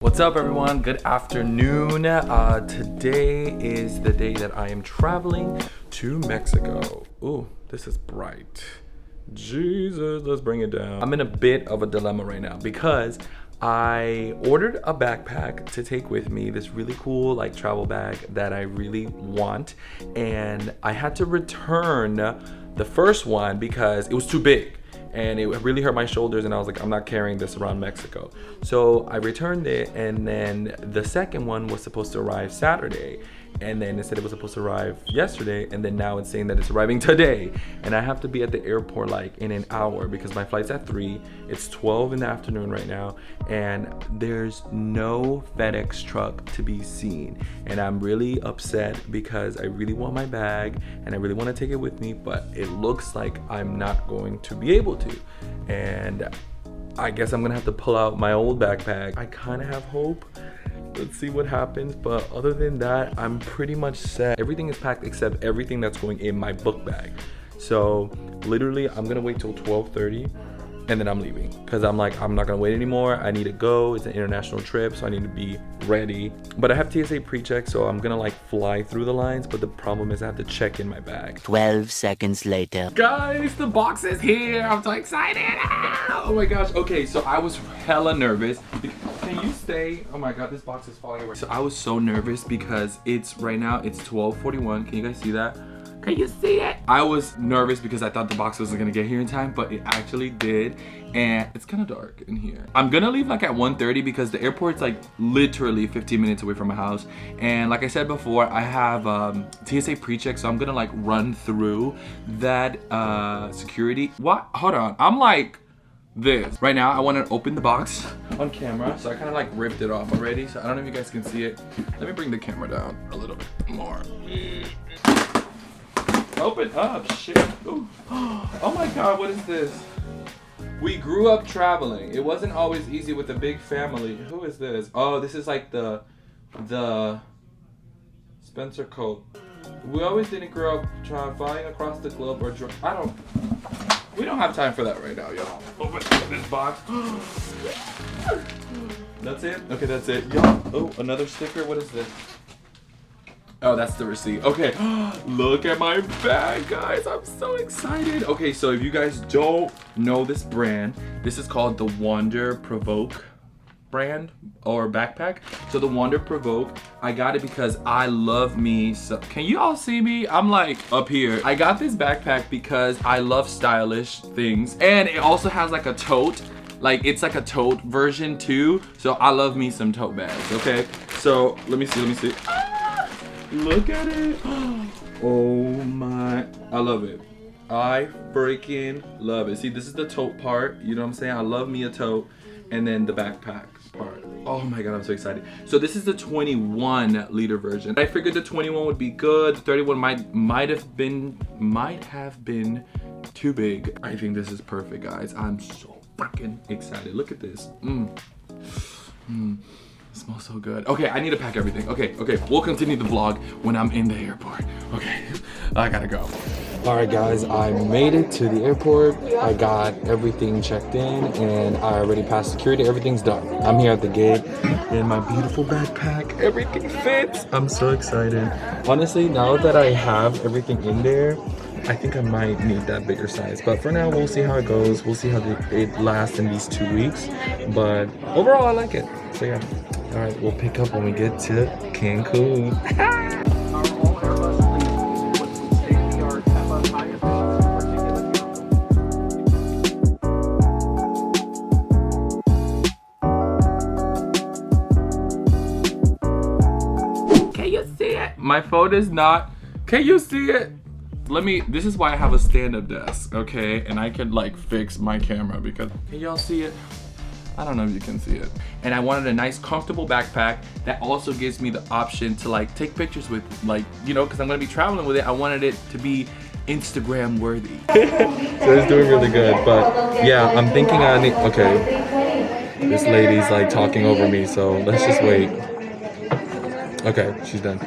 What's up everyone? Good afternoon. Today is the day that I am traveling to Mexico. Ooh, this is bright. Jesus, let's bring it down. I'm in a bit of a dilemma right now because I ordered a backpack to take with me, this really cool like travel bag that I really want, and I had to return the first one because it was too big. And it really hurt my shoulders, and I was like, I'm not carrying this around Mexico. So I returned it, and then the second one was supposed to arrive Saturday, and then it said it was supposed to arrive yesterday, and then now it's saying that it's arriving today. And I have to be at the airport like in an hour because my flight's at 3. It's 12 in the afternoon right now, and there's no FedEx truck to be seen. And I'm really upset because I really want my bag and I really want to take it with me, but it looks like I'm not going to be able to. And I guess I'm gonna have to pull out my old backpack. I kind of have hope. Let's see what happens, but other than that, I'm pretty much set. Everything is packed except everything that's going in my book bag. So literally, I'm gonna wait till 12:30 and then I'm leaving because I'm like, I'm not gonna wait anymore. I need to go. It's an international trip, so I need to be ready. But I have TSA pre-check, so I'm gonna like fly through the lines, but the problem is I have to check in my bag. 12 seconds later. Guys, the box is here. I'm so excited. Oh my gosh. Okay, so I was hella nervous. Can you stay? Oh my god, this box is falling away. So I was so nervous because it's right now, it's 12:41. Can you guys see that? Can you see it? I was nervous because I thought the box wasn't gonna get here in time, but it actually did. And it's kind of dark in here. I'm gonna leave like at 1:30 because the airport's like literally 15 minutes away from my house. And like I said before, I have TSA pre-check, so I'm gonna like run through that security. What? Hold on. I'm like this. Right now, I want to open the box on camera, so I kind of like ripped it off already. So I don't know if you guys can see it. Let me bring the camera down a little bit more. Open up, shit. Ooh. Oh my god, what is this? We grew up traveling. It wasn't always easy with a big family. Who is this? Oh, this is like the Spencer coat. We always didn't grow up flying across the globe or we don't have time for that right now, y'all. Open this box. That's it? Okay, that's it. Y'all, oh, another sticker. What is this? Oh, that's the receipt. Okay, look at my bag, guys. I'm so excited. Okay, so if you guys don't know this brand, this is called the WANDRD PRVKE brand or backpack. So the WANDRD PRVKE, I got it because I love me. So can you all see me? I'm like up here. I got this backpack because I love stylish things, and it also has like a tote. Like it's like a tote version too. So I love me some tote bags. Okay, so let me see. Look at it. Oh my, I love it. I freaking love it. See, this is the tote part. You know what I'm saying? I love me a tote. And then the backpack part. Oh my god, I'm so excited. So this is the 21 liter version. I figured the 21 would be good. The 31 might have been too big. I think this is perfect, guys. I'm so freaking excited. Look at this. It smells so good. Okay, I need to pack everything. Okay, we'll continue the vlog when I'm in the airport. Okay, I gotta go. All right, guys, I made it to the airport. I got everything checked in, and I already passed security. Everything's done. I'm here at the gate in my beautiful backpack. Everything fits. I'm so excited. Honestly, now that I have everything in there, I think I might need that bigger size, but for now, we'll see how it goes. We'll see how it lasts in these 2 weeks, but overall, I like it. So yeah. All right, we'll pick up when we get to Cancun. Can you see it? My phone is not. Can you see it? This is why I have a stand-up desk, okay? And I can like fix my camera because, can y'all see it? I don't know if you can see it. And I wanted a nice comfortable backpack that also gives me the option to like take pictures with, like, you know, because I'm gonna be traveling with it. I wanted it to be Instagram worthy. So it's doing really good, but yeah, I'm thinking I need, okay. This lady's like talking over me, so let's just wait. Okay, she's done.